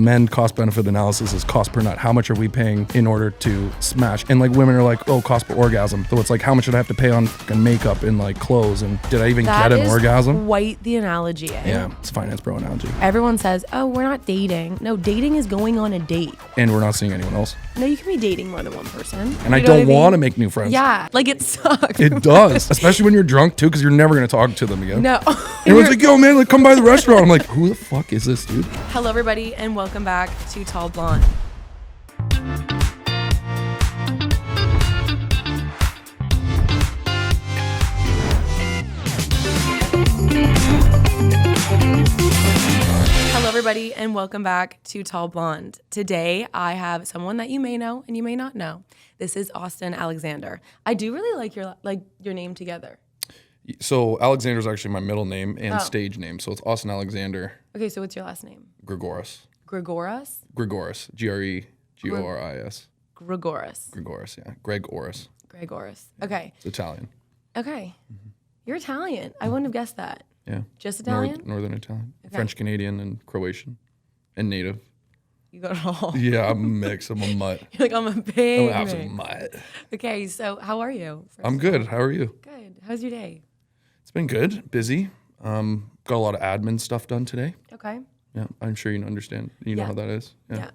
men cost benefit analysis is cost per nut. How much are we paying in order to smash? And like women are like, oh, cost per orgasm. So it's like, how much should I have to pay on fucking makeup and like clothes? And did I even get an orgasm? Quite the analogy. Eh? Yeah, it's a finance bro analogy. Everyone says, oh, we're not dating. No, dating is going on a date. And we're not seeing anyone else. No, you can be dating more than one person. And I don't want to make new friends. Yeah, like it sucks. It does, especially when you're drunk too, because you're never going to talk to them again. No. Everyone's like, yo, man, like, come by the restaurant. I'm like, who the fuck is this, dude? Hello, everybody, and welcome back to Tall Blonde. Hello, everybody, and welcome back to Tall Blonde. Today, I have someone that you may know and you may not know. This is Austen Alexander. I do really like your name together. So Alexander is actually my middle name and stage name. So it's Austen Alexander. Okay, so what's your last name? Gregoris. Gregoris? Gregoris. Gregoris. Gregoris. Gregoris, yeah. Gregoris. Gregoris. Okay. It's Italian. Okay. You're Italian. I wouldn't have guessed that. Yeah. Just Italian? Northern Italian. Okay. French Canadian and Croatian. And native. You got it all. Yeah, I'm a mix. I'm a mutt. You're like, I'm a big I'm an absolute mutt. Okay, so how are you? I'm good. How are you? Good. How's your day? It's been good. Busy. Got a lot of admin stuff done today. Okay. Yeah, I'm sure you understand. You know how that is. Yeah.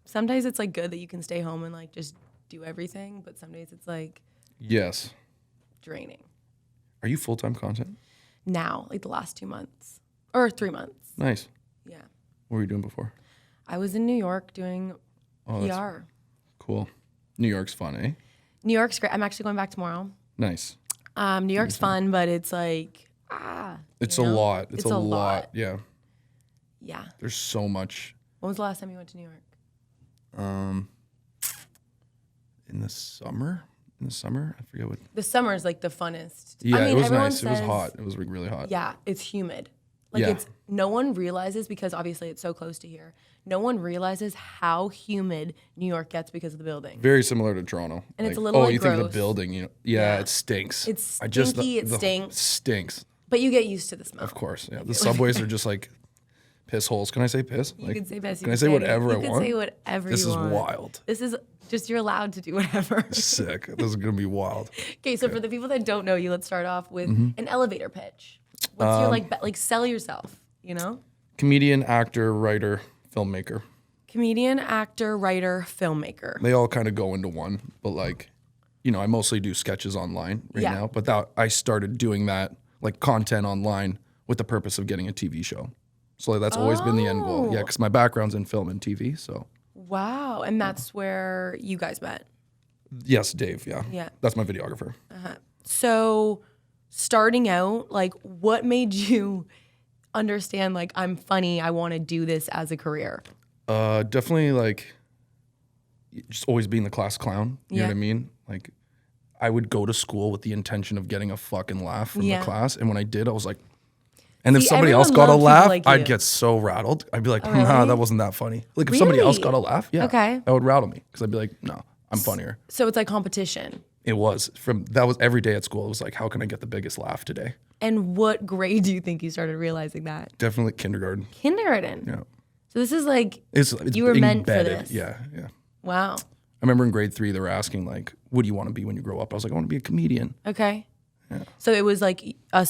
Some days it's like good that you can stay home and like just do everything, but some days it's like yes, draining. Are you full-time content? Now, like the last 2 months or 3 months. Nice. Yeah. What were you doing before? I was in New York doing PR. That's cool. New York's fun, eh? New York's great. I'm actually going back tomorrow. Nice. New York's fun, but it's like, It's a lot. It's a lot. Yeah. Yeah. There's so much. When was the last time you went to New York? In the summer? I forget what. The summer is like the funnest. Yeah, I mean, it was nice. Says, it was hot. It was really hot. Yeah, it's humid. Like no one realizes, because obviously it's so close to here. No one realizes how humid New York gets because of the building. Very similar to Toronto. And it's a little you gross. think of the building, you know? Yeah, it stinks. It's stinky, it stinks. Stinks. But you get used to the smell. Of course, yeah. The subways are just like piss holes. Can I say piss? You can say piss. Can I say whatever I want? You can say whatever you want. This is wild. This is just, you're allowed to do whatever. Sick. This is going to be wild. Okay, so for the people that don't know you, let's start off with an elevator pitch. What's your like sell yourself, you know? Comedian, actor, writer, filmmaker. Comedian, actor, writer, filmmaker. They all kind of go into one, but like, you know, I mostly do sketches online now, but I started doing that like content online with the purpose of getting a TV show. So like, that's always been the end goal. Yeah, because my background's in film and TV, so. Wow, and that's where you guys met? Yes, Dave, yeah. Yeah. That's my videographer. So starting out, like what made you understand like I'm funny, I want to do this as a career? Definitely like just always being the class clown. You know what I mean? Like I would go to school with the intention of getting a fucking laugh from the class. And when I did, I was like, and if somebody else got a laugh, I'd get so rattled. I'd be like, nah, that wasn't that funny. Like if somebody else got a laugh, that would rattle me. Because I'd be like, no, I'm funnier. So it's like competition. It was. That was every day at school. It was like, how can I get the biggest laugh today? And what grade do you think you started realizing that? Definitely kindergarten. Kindergarten? Yeah. So this is like, it's you were meant embedded. for this. Yeah. Wow. I remember in grade 3, they were asking like, what do you want to be when you grow up? I was like, I want to be a comedian. Okay. Yeah. So it was like a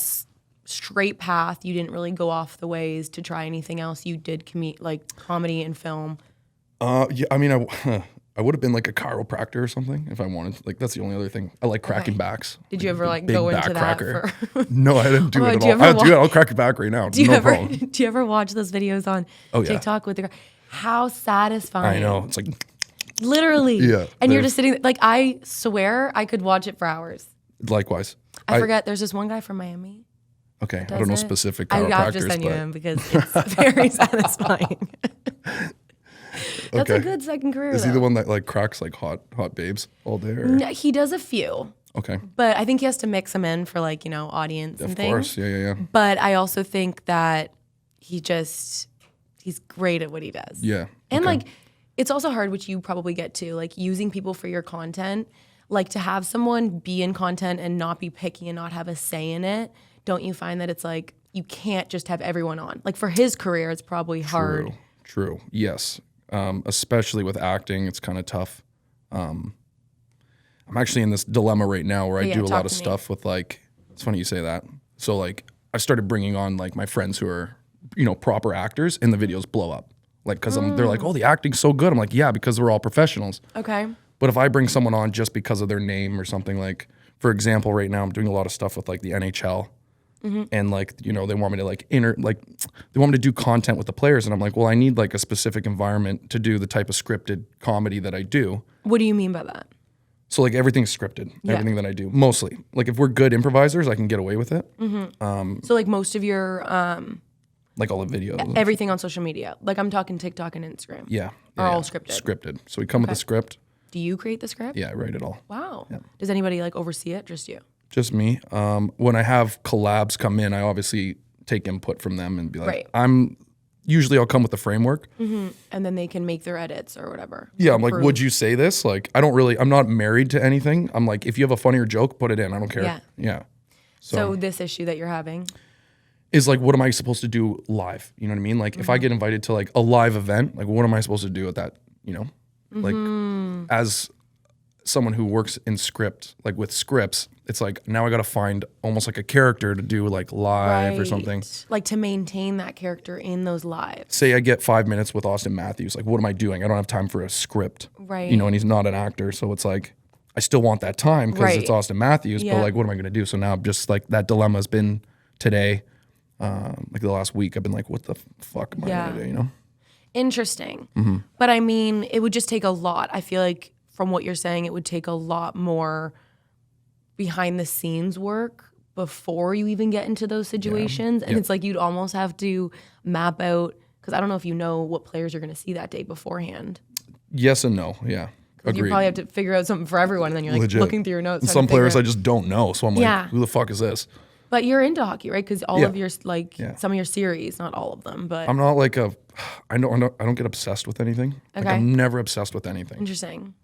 straight path. You didn't really go off the ways to try anything else. You did comedy and film. Yeah, I mean, I would have been like a chiropractor or something if I wanted. Like that's the only other thing. I like cracking backs. Did you ever like go into that? No, I didn't do it at all. I'll crack your back right now. Do you ever watch those videos on TikTok with the how satisfying? I know. It's like literally. Yeah. And you're just sitting like I swear I could watch it for hours. Likewise. I forget. There's this one guy from Miami. Okay, I don't know specific chiropractors. I just send you him because it's very satisfying. That's a good second career. Is he the one that like cracks like hot babes all day? Or? No, he does a few. Okay. But I think he has to mix them in for like, audience and things. Of course, yeah. But I also think that he's great at what he does. Yeah. And like, it's also hard, which you probably get to, like using people for your content. Like to have someone be in content and not be picky and not have a say in it. Don't you find that it's like, you can't just have everyone on? Like for his career, it's probably hard True. Yes. Especially with acting, it's kind of tough. I'm actually in this dilemma right now where I do a lot of stuff with like, it's funny you say that. So like I started bringing on like my friends who are, you know, proper actors and the videos blow up. Like, cause they're like, oh, the acting's so good. I'm like, yeah, because we're all professionals. Okay. But if I bring someone on just because of their name or something, like, for example, right now I'm doing a lot of stuff with like the NHL. And like, you know, they want me to like they want me to do content with the players. And I'm like, well, I need like a specific environment to do the type of scripted comedy that I do. What do you mean by that? So like everything's scripted, everything that I do, mostly. Like if we're good improvisers, I can get away with it. So like most of your, like all the videos. everything on social media. Like I'm talking TikTok and Instagram. Yeah. Are all scripted. Scripted. So we come with a script. Do you create the script? Yeah, I write it all. Wow. Yeah. Does anybody like oversee it? Just you? Just me. When I have collabs come in, I obviously take input from them and be like, usually I'll come with the framework. And then they can make their edits or whatever. Yeah, I'm like, would you say this? Like, I'm not married to anything. I'm like, if you have a funnier joke, put it in. I don't care. Yeah. So this issue that you're having is like, what am I supposed to do live? You know what I mean? Like if I get invited to like a live event, like what am I supposed to do at that, you know? Like as someone who works in script, like with scripts, it's like now I got to find almost like a character to do like live or something. Like to maintain that character in those lives. Say I get 5 minutes with Austin Matthews. Like, what am I doing? I don't have time for a script. Right. You know, and he's not an actor. So it's like, I still want that time because it's Austin Matthews. But like, what am I going to do? So now I'm just like, that dilemma has been today. Like the last week, I've been like, what the fuck am I going to do? You know? Interesting. But I mean, it would just take a lot. I feel like from what you're saying, it would take a lot more behind the scenes work before you even get into those situations. And it's like you'd almost have to map out, because I don't know if you know what players you're going to see that day beforehand. Yes and no. Yeah. Agreed. You probably have to figure out something for everyone. And then you're like looking through your notes. And some players I just don't know. So I'm like, who the fuck is this? But you're into hockey, right? Because all of your, like, some of your series, not all of them, but. I'm not like I don't get obsessed with anything. Okay. Like I'm never obsessed with anything. Interesting.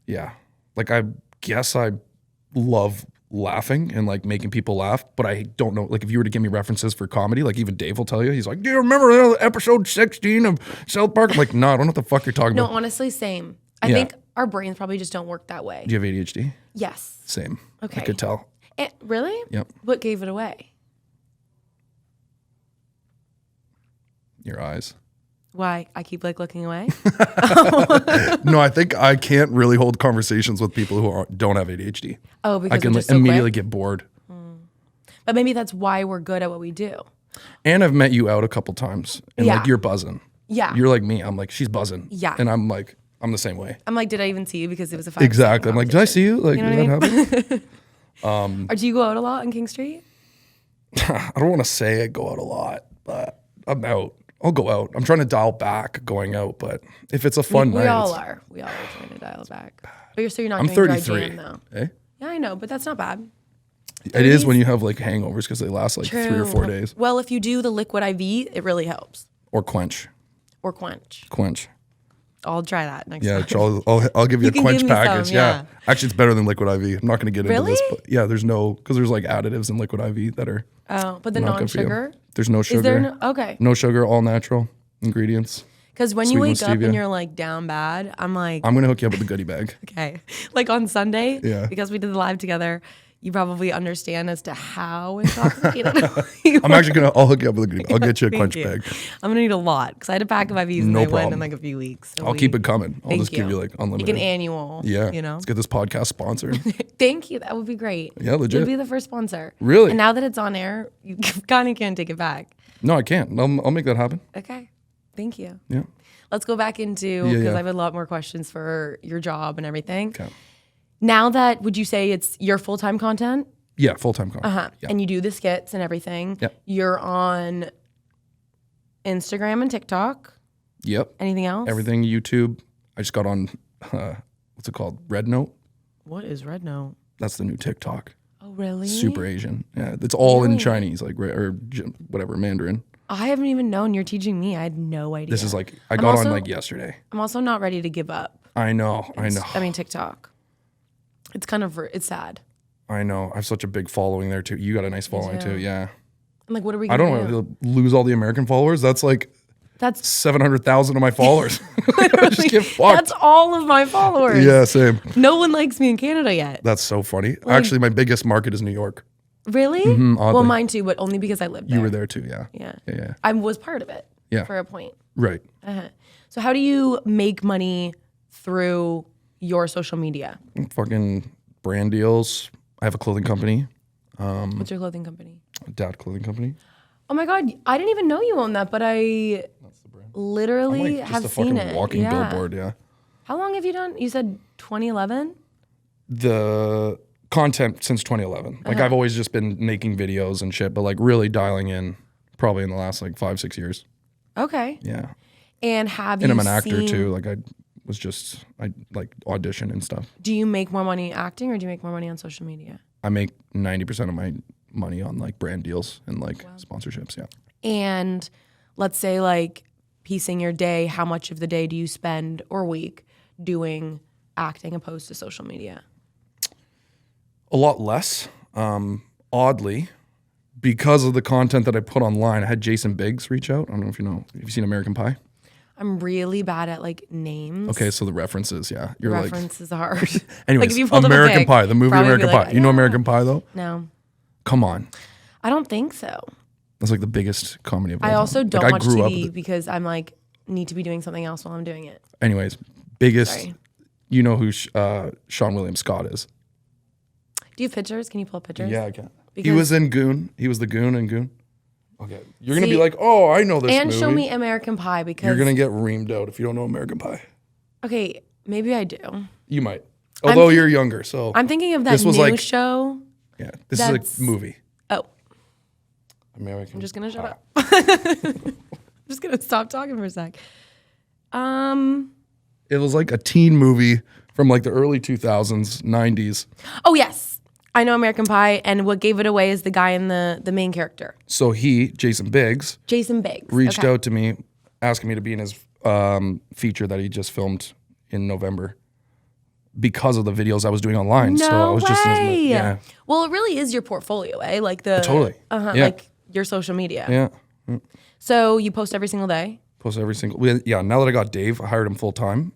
Yeah. Like I guess I love laughing and like making people laugh, but I don't know. Like if you were to give me references for comedy, like even Dave will tell you, he's like, do you remember episode 16 of South Park? I'm like, no, I don't know what the fuck you're talking about. No, honestly, same. I think our brains probably just don't work that way. Do you have ADHD? Yes. Same. Okay. I could tell. Really? Yep. What gave it away? Your eyes. Why? I keep like looking away? No, I think I can't really hold conversations with people who don't have ADHD. Oh, because I can so immediately get bored. But maybe that's why we're good at what we do. And I've met you out a couple times and like you're buzzing. Yeah. You're like me. I'm like, she's buzzing. Yeah. And I'm like, I'm the same way. I'm like, did I even see you? Because it was a 5 Exactly. I'm like, did I see you? Like, did that happen? Or do you go out a lot on King Street? I don't want to say I go out a lot, but I'm out. I'll go out. I'm trying to dial back going out, but if it's a fun night. We all are trying to dial back. But you're not I'm doing 33. dry jam, though. Eh? Yeah, I know, but that's not bad. It is when you have like hangovers because they last like 3 or 4 days. Well, if you do the liquid IV, it really helps. Or quench. Or quench. Quench. I'll try that next Yeah, time. I'll give you a quench give me package. some, yeah. Actually, it's better than liquid IV. I'm not going to get into this. Really? But yeah, because there's like additives in liquid IV that are. Oh, but the not good for you. non-sugar? There's no sugar. Is there okay. No sugar, all natural ingredients. Because when you wake up and you're like down bad, I'm like. I'm going to hook you up with a goodie bag. Okay. Like on Sunday, yeah. because we did the live together, you probably understand as to how intoxicated I'm actually I'll hook you up with a goodie bag. I'll get you a quench bag. I'm going to need a lot because I had a pack of IVs and they went in like a few weeks. So I'll keep it coming. I'll just give you like unlimited. Like an annual. Yeah. You know? Let's get this podcast sponsored. Thank you. That would be great. Yeah, legit. You'll be the first sponsor. Really? And now that it's on air, you kind of can't take it back. No, I can't. I'll make that happen. Okay. Thank you. Yeah. Let's go back into, because I have a lot more questions for your job and everything. Okay. Now that, would you say it's your full-time content? Yeah, full-time content. Yeah. And you do the skits and everything. Yep. You're on Instagram and TikTok. Yep. Anything else? Everything, YouTube. I just got on, what's it called? Red Note? What is Red Note? That's the new TikTok. Oh, really? Super Asian. Yeah, it's all in Chinese, like, or whatever, Mandarin. I haven't even known. You're teaching me. I had no idea. This is like, I got on like yesterday. I'm also not ready to give up. I know. I mean, TikTok. It's kind of, it's sad. I know. I have such a big following there too. You got a nice following too. Yeah. I'm like, what are we going to do? I don't want to lose all the American followers. That's like, That's 700,000 of my followers. Just get fucked. That's all of my followers. Yeah, same. No one likes me in Canada yet. That's so funny. Actually, my biggest market is New York. Really? Well, mine too, but only because I lived there. You were there too, yeah. Yeah. I was part of it. Yeah. For a point. Right. So how do you make money through your social media? Fucking brand deals. I have a clothing company. What's your clothing company? Dad clothing company. Oh my God, I didn't even know you owned that, but I literally have seen it. Walking billboard, yeah. How long have you done? You said 2011? The content since 2011. Like I've always just been making videos and shit, but like really dialing in probably in the last like 5-6 years. Okay. Yeah. And have you And I'm an actor too. Like I like audition and stuff. Do you make more money acting or do you make more money on social media? I make 90% of my money on like brand deals and like sponsorships, yeah. And let's say like piecing your day, how much of the day do you spend or week doing acting opposed to social media? A lot less. Oddly, because of the content that I put online, I had Jason Biggs reach out. I don't know if you know. Have you seen American Pie? I'm really bad at like names. Okay, so the references, yeah. You're references are hard. Anyways, like if you American Pie, the movie American Pie. You know American Pie though? No. Come on. I don't think so. That's like the biggest comedy of all time. I also don't watch TV up because I'm like, need to be doing something else while I'm doing it. Anyways, biggest, you know who Sean William Scott is. Do you have pictures? Can you pull up pictures? Yeah, I can. Because he was in Goon. He was the Goon in Goon. Okay. You're going to be like, oh, I know this and movie. Show me American Pie because... You're going to get reamed out if you don't know American Pie. Okay, maybe I do. You might. Although you're younger, so... I'm thinking of that new show. Yeah, this is a movie. Oh. American I'm just going to shut up. I'm just going to stop talking for a sec. It was like a teen movie from like the early 2000s, 90s. Oh, yes. I know American Pie, and what gave it away is the guy in the main character. So Jason Biggs, reached out to me, asking me to be in his feature that he just filmed in November because of the videos I was doing online. No so I was way. just in his, yeah. Well, it really is your portfolio, eh? Like the totally, like your social media. Yeah. So you post every single day. Post every single. Yeah. Now that I got Dave, I hired him full time.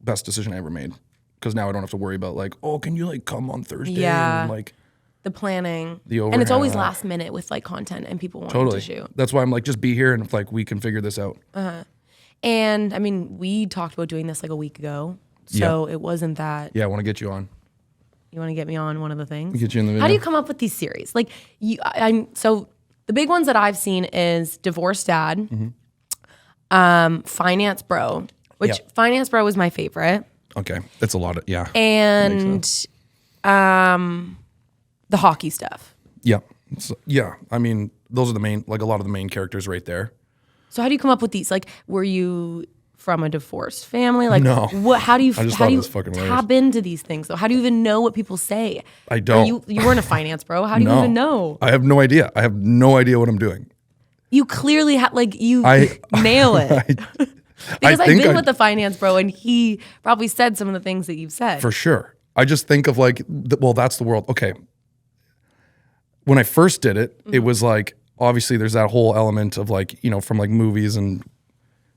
Best decision I ever made. Because now I don't have to worry about like, oh, can you like come on Thursday? Yeah. And, like the planning. The overhead. And it's always last minute with like content and people wanting to shoot. That's why I'm like, just be here and like we can figure this out. And I mean, we talked about doing this like a week ago. So it wasn't that. Yeah, I want to get you on. You want to get me on one of the things? Get you in the video. How do you come up with these series? Like so the big ones that I've seen is Divorced Dad, Finance Bro, which Finance Bro was my favorite. Okay, that's a lot of and the hockey stuff. Yeah, I mean, those are the main, like a lot of the main characters right there. So how do you come up with these? Like, were you from a divorced family? Like, no. How do you tap into these things though? How do you even know what people say? I don't. You weren't a finance bro. How do you even know? I have no idea. I have no idea what I'm doing. You clearly nail it. Because I've been with the finance bro and he probably said some of the things that you've said. For sure. I just think of like, well, that's the world. Okay. When I first did it, it was like, obviously there's that whole element of like, you know, from like movies and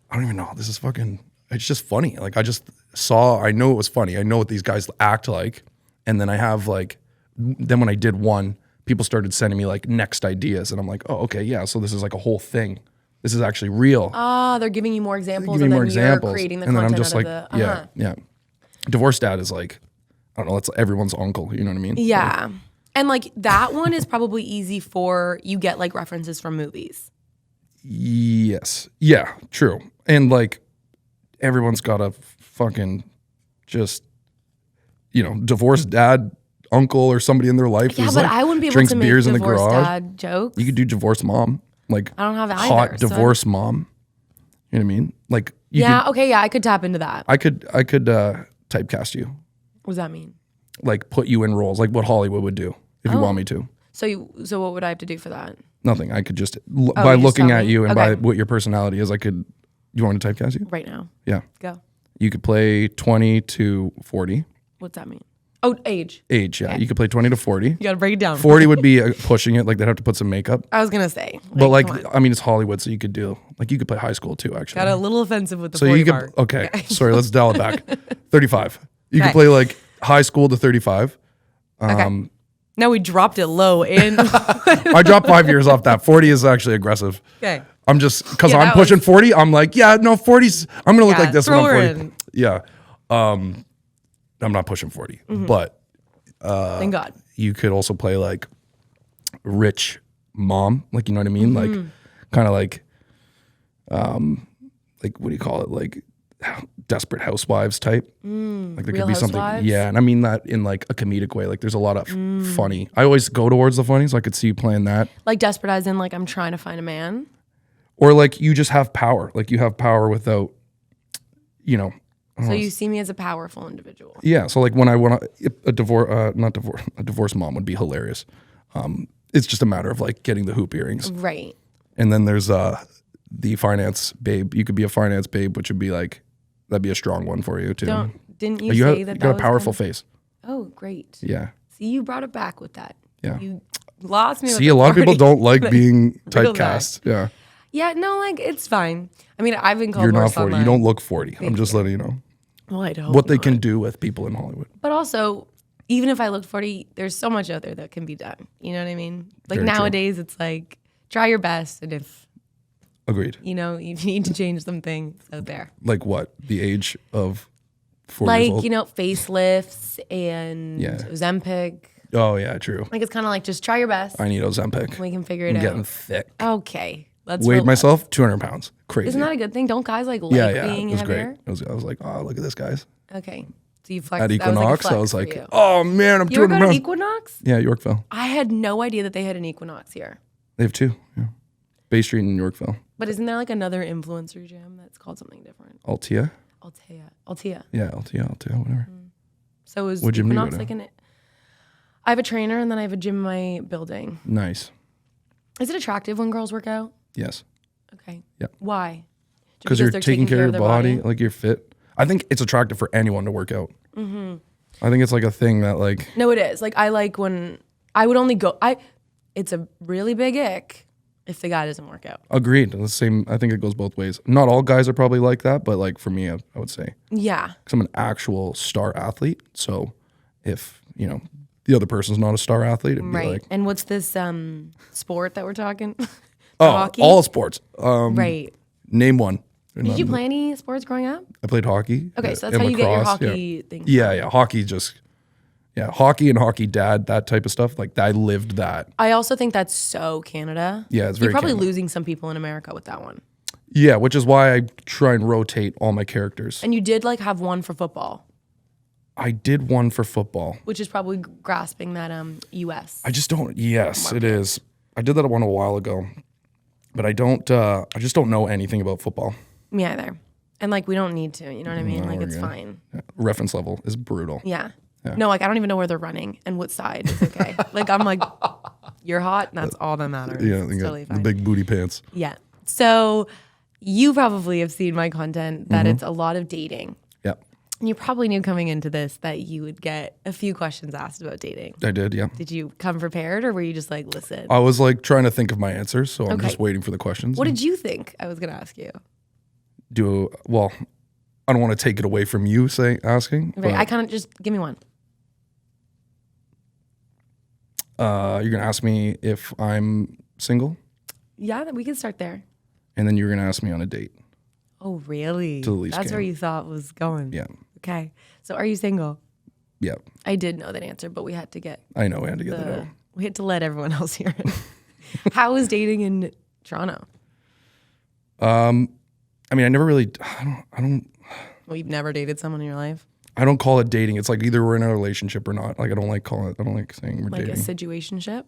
I don't even know. This is fucking, it's just funny. Like I know it was funny. I know what these guys act like. And then I have like, then when I did one, people started sending me like next ideas and I'm like, oh, okay. Yeah. So this is like a whole thing. This is actually real. They're giving you more examples and then you're creating the content I'm just out like, of the... yeah. Divorced Dad is like, I don't know, that's everyone's uncle, you know what I mean? Yeah. Like, and like that one is probably easy for, you get like references from movies. Yes. Yeah, true. And like everyone's got a fucking just, you know, divorced dad, uncle or somebody in their life. Yeah, but like, I wouldn't be able drinks to make beers in the divorced garage. Dad jokes. You could do divorced mom. Like I don't have either, hot divorce mom. You know what I mean? Like I could tap into that. I could typecast you. What does that mean? Like put you in roles, like what Hollywood would do if you want me to. So what would I have to do for that? Nothing. I could just by looking at you and by what your personality is, I could. You want me to typecast you right now? Yeah. Go. You could play 20 to 40. What's that mean? Oh, age. Age, yeah. Okay. You could play 20 to 40. You got to break it down. 40 would be pushing it. Like, they'd have to put some makeup. I was going to say. But, like, I mean, it's Hollywood, so you could do, like, you could play high school, too, actually. Got a little offensive with the 40 part. Okay. Sorry, let's dial it back. 35. You could play, like, high school to 35. Okay. Now we dropped it low. I dropped 5 years off that. 40 is actually aggressive. Okay. I'm just, because I'm pushing 40, I'm like, yeah, no, 40's, I'm going to look like this when I'm 40. Yeah. I'm not pushing 40. But thank God. You could also play like rich mom, like, you know what I mean? Like kind of like what do you call it? Like Desperate Housewives type. Like there Real could be Housewives? something. Yeah. And I mean that in like a comedic way. Like there's a lot of funny. I always go towards the funny, so I could see you playing that. Like Desperate as in like I'm trying to find a man. Or like you just have power. Like you have power without, you know. So you see me as a powerful individual. Yeah. So like when I want a divorced mom would be hilarious. It's just a matter of like getting the hoop earrings. Right. And then there's the finance babe. You could be a finance babe, which would be like, that'd be a strong one for you too. Didn't you say that? You got a powerful face. Oh, great. Yeah. See, you brought it back with that. Yeah. You lost me. See, a lot of people don't like being typecast. Yeah. Yeah, no, like it's fine. I mean, I've been called You're worse not 40. online. You don't look 40. I'm just letting you know. Well, I don't. What they can do with people in Hollywood. But also, even if I looked 40, there's so much out there that can be done. You know what I mean? Like Very nowadays, it's like try your best, and if agreed, you know, you need to change something, it's out there. Like what? The age of 40 like years old? You know, facelifts and Ozempic. Oh yeah, true. Like it's kind of like just try your best. I need Ozempic. We can figure it out. I'm getting thick. Okay. Weighed myself 200 pounds. Crazy. Isn't that a good thing? Don't guys like being it was heavier? Great. I was like, oh, look at this, guys. Okay. So you flexed. At Equinox, I was like, oh man, I'm 200 pounds. You ever go to pounds. Equinox? Yeah, Yorkville. I had no idea that they had an Equinox here. They have two. Yeah. Bay Street in Yorkville. But isn't there like another influencer gym that's called something different? Altea? Altea. Yeah, Altea, whatever. So is what gym Equinox like an... I have a trainer and then I have a gym in my building. Nice. Is it attractive when girls work out? Yes. Okay. Yeah. Why? Because you're taking care of your body, like you're fit. I think it's attractive for anyone to work out. I think it's like a thing that like... No, it is. Like I like when... I would only go... It's a really big ick if the guy doesn't work out. Agreed. The same. I think it goes both ways. Not all guys are probably like that, but like for me, I would say. Yeah. Because I'm an actual star athlete. So if, you know, the other person's not a star athlete, it'd be like... And what's this sport that we're talking? Hockey? All sports. Right. Name one. Did you play any sports growing up? I played hockey. Okay, so that's how you get your hockey thing. Yeah. Hockey just... Yeah, hockey and hockey dad, that type of stuff. Like, I lived that. I also think that's so Canada. Yeah, it's very You're probably Canada. losing some people in America with that one. Yeah, which is why I try and rotate all my characters. And you did like have one for football. I did one for football. Which is probably grasping that US. I just don't, yes, it is. I did that one a while ago. But I just don't know anything about football. Me either. And like, we don't need to, you know what I mean? No, like, it's good. fine. Yeah. Reference level is brutal. Yeah. No, like I don't even know where they're running and what side. It's okay. Like I'm like, you're hot, and that's all that matters. Yeah, it's totally fine. The big booty pants. Yeah. So you probably have seen my content that it's a lot of dating. Yep. And you probably knew coming into this that you would get a few questions asked about dating. I did, yeah. Did you come prepared or were you just like, listen? I was like trying to think of my answers, so I'm just waiting for the questions. What did you think I was going to ask you? Well, I don't want to take it away from you asking. Right. I kind of just give me one. You're going to ask me if I'm single? Yeah, we can start there. And then you're going to ask me on a date. Oh, really? To the least That's where you thought was going. Yeah. Okay. So are you single? Yeah. I did know that answer, but we had to get... I know, we had to get that out. We had to let everyone else hear it. How was dating in Toronto? I mean, I never really... I don't... Well, you've never dated someone in your life? I don't call it dating. It's like either we're in a relationship or not. Like I don't like saying we're like dating. Like a situationship?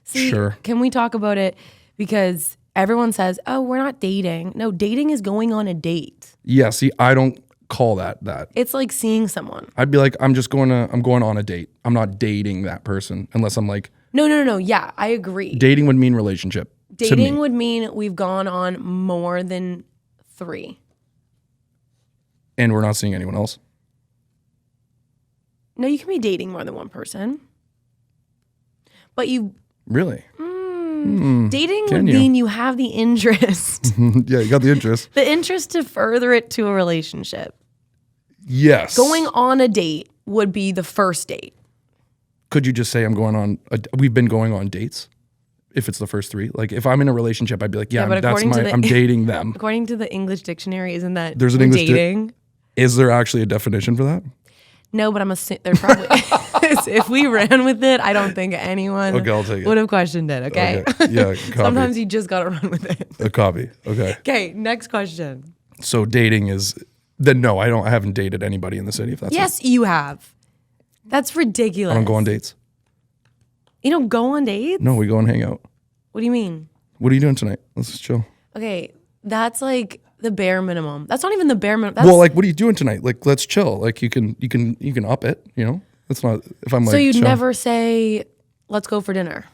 See, sure. Can we talk about it? Because everyone says, oh, we're not dating. No, dating is going on a date. Yeah, see, I don't call that. It's like seeing someone. I'd be like, I'm going on a date. I'm not dating that person unless I'm like... No. Yeah, I agree. Dating would mean relationship. Dating would mean we've gone on more than 3. And we're not seeing anyone else? No, you can be dating more than one person. But you... Really? Dating would mean you have the interest. Yeah, you got the interest. The interest to further it to a relationship. Yes. Going on a date would be the first date. Could you just say we've been going on dates? If it's the first 3, like if I'm in a relationship, I'd be like, I'm dating them. According to the English dictionary, isn't that there's an English dating? Is there actually a definition for that? No, but there probably is. If we ran with it, I don't think anyone would have questioned it. Okay. Yeah. Copy. Sometimes you just gotta run with it. A copy. Okay. Okay. Next question. So dating is then no, I haven't dated anybody in the city. If that's yes, you have. That's ridiculous. I don't go on dates. You don't go on dates? No, we go and hang out. What do you mean? What are you doing tonight? Let's just chill. Okay, that's like the bare minimum. That's not even the bare minimum. Well, like, what are you doing tonight? Like, let's chill. Like, you can up it. You know, that's not if I'm like. So you'd chill. never say, "Let's go for dinner."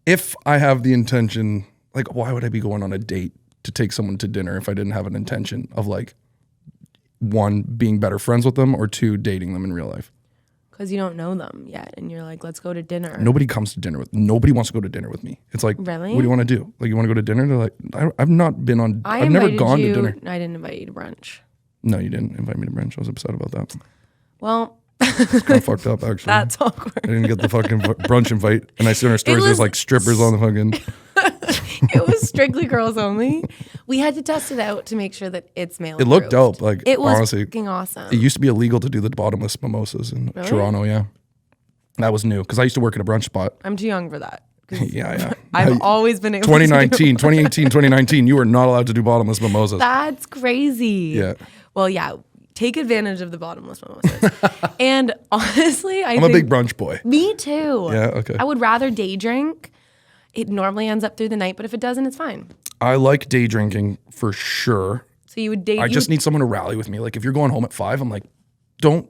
If I have the intention, like, why would I be going on a date to take someone to dinner if I didn't have an intention of like, 1, being better friends with them, or 2, dating them in real life? Because you don't know them yet, and you're like, let's go to dinner. Nobody comes to dinner with. Nobody wants to go to dinner with me. It's like, really? What do you want to do? Like, you want to go to dinner? They're like, I've not been on. I've never gone to dinner. I didn't invite you to brunch. No, you didn't invite me to brunch. I was upset about that. Well, it's kind of fucked up, actually. That's awkward. I didn't get the fucking brunch invite, and I see on our stories there's like strippers on the fucking. It was strictly girls only. We had to test it out to make sure that it's male. It looked dope. Like, it was honestly, fucking awesome. It used to be illegal to do the bottomless mimosas in Toronto. Yeah, that was new because I used to work at a brunch spot. I'm too young for that. Yeah. I've always been able 2019, 2019, you were not allowed to do bottomless mimosas. That's crazy. Yeah. Well, yeah. Take advantage of the bottomless mimosas. And honestly, I'm a big brunch boy. Me too. Yeah, okay. I would rather day drink. It normally ends up through the night, but if it doesn't, it's fine. I like day drinking for sure. So you would date. I just need someone to rally with me. Like if you're going home at 5, I'm like, don't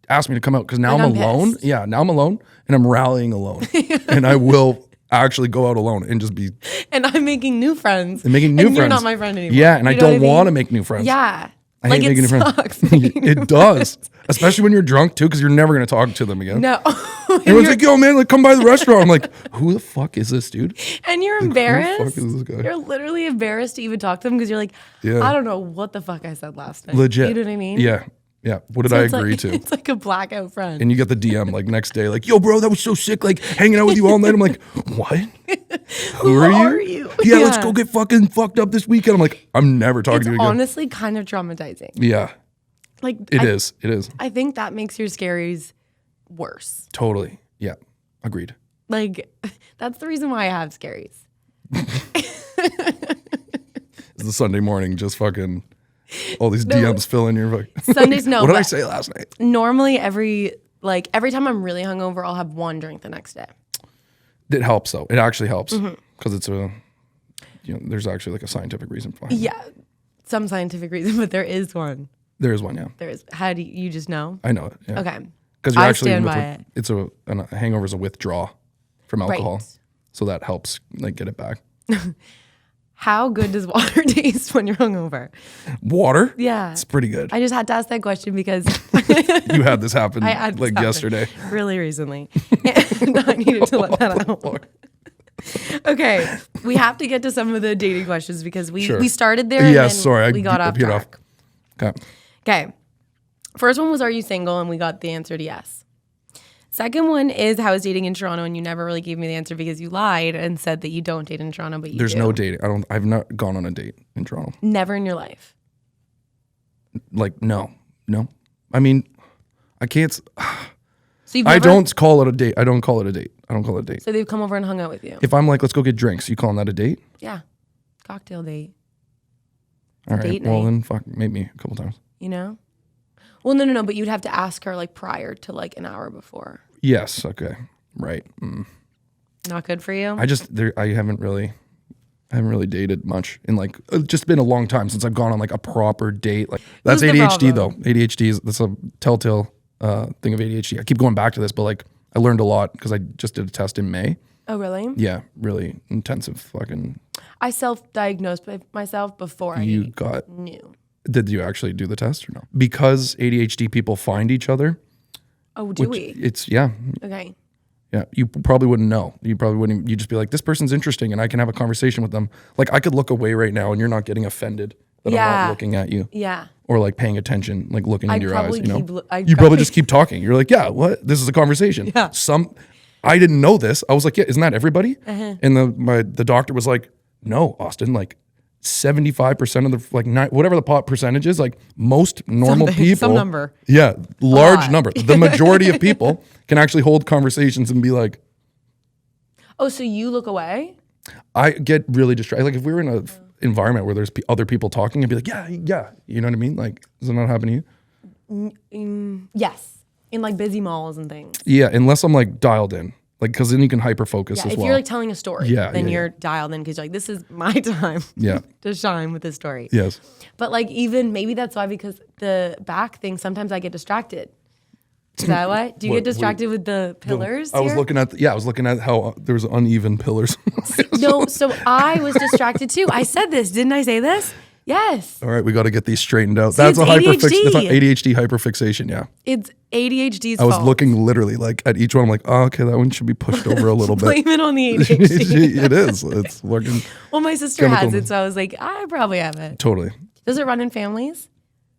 ask me to come out because now I'm alone. Pissed. Yeah, now I'm alone and I'm rallying alone. And I will actually go out alone and just be. And I'm making new friends. And making new friends. You're not my friend anymore. Yeah, and I don't want to make new friends. Yeah. I hate making new friends. It does. Especially when you're drunk too, because you're never going to talk to them again. No. Everyone's like, yo, man, like come by the restaurant. I'm like, who the fuck is this dude? And you're embarrassed. Who the fuck is this guy? You're literally embarrassed to even talk to them because you're like, I don't know what the fuck I said last night. Legit. You know what I mean? Yeah. Yeah. What did I agree to? It's like a blackout friend. And you get the DM like next day, like, yo, bro, that was so sick. Like hanging out with you all night. I'm like, what? Who are you? Yeah, let's go get fucking fucked up this weekend. I'm like, I'm never talking to you again. Honestly kind of traumatizing. Yeah. Like It is. I think that makes your scaries worse. Totally. Yeah. Agreed. Like that's the reason why I have scaries. It's the Sunday morning, just fucking all these DMs filling your fucking Sundays. No. What did I say last night? Normally every time I'm really hungover, I'll have one drink the next day. It helps though. It actually helps because it's there's actually like a scientific reason for it. Yeah, some scientific reason, but there is one. There is one, yeah. There is. How do you just know? I know it. Yeah. Okay. Because you're actually stand by it. It's a hangover is a withdrawal from alcohol, Right. so that helps like get it back. How good does water taste when you're hungover? Water? Yeah, it's pretty good. I just had to ask that question because You had this happen yesterday, really recently, and I needed to let that out. Okay, we have to get to some of the dating questions because we started there. Yeah, and sorry, we got off track. Okay. First one was, are you single? And we got the answer to yes. Second one is, how is dating in Toronto? And you never really gave me the answer because you lied and said that you don't date in Toronto, but you There's do. no dating. I've not gone on a date in Toronto. Never in your life. Like, no. I mean, I can't. So I don't call it a date. I don't call it a date. So they've come over and hung out with you. If I'm like, let's go get drinks, you calling that a date? Yeah. Cocktail date. All right. Date Well, night. then fuck, meet me a couple times. You know? Well, no, but you'd have to ask her like prior to like an hour before. Yes. Okay. Right. Not good for you? I haven't really dated much in like, it's just been a long time since I've gone on like a proper date. Like that's ADHD though. ADHD that's a telltale thing of ADHD. I keep going back to this, but like I learned a lot because I just did a test in May. Oh, really? Yeah. Really intensive fucking. I self-diagnosed myself before I knew. Did you actually do the test or no? Because ADHD people find each other. Oh, do we? It's, yeah. Okay. Yeah, you probably wouldn't know. You probably wouldn't. You'd just be like, this person's interesting and I can have a conversation with them. Like I could look away right now and you're not getting offended that I'm not looking at you. Yeah. Or like paying attention, like looking into your eyes, you know? You probably just keep talking. You're like, yeah, what? This is a conversation. Yeah. I didn't know this. I was like, yeah, isn't that everybody? And the doctor was like, no, Austen, like 75% of the, like whatever the percentage is, like most normal people. Some number. Yeah, large number. The majority of people can actually hold conversations and be like. Oh, so you look away? I get really distracted. Like if we were in an environment where there's other people talking, I'd be like, yeah. You know what I mean? Like, does it not happen to you? Yes. In like busy malls and things. Yeah, unless I'm like dialed in. Like, because then you can hyper focus as well. If you're like telling a story, then you're dialed in because you're like, this is my time to shine with this story. Yes. But like even maybe that's why, because the back thing, sometimes I get distracted. Is that why? Do you get distracted with the pillars? I was looking at how there was uneven pillars. No, so I was distracted too. I said this, didn't I say this? Yes. All right, we got to get these straightened out. See, That's it's ADHD. That's ADHD hyperfixation, yeah. It's ADHD's I was fault. looking literally like at each one. I'm like, oh, okay, that one should be pushed over a little bit. Blame it on the ADHD. It is. It's working. Well, my sister has it, so I was like, I probably have it. Totally. Does it run in families?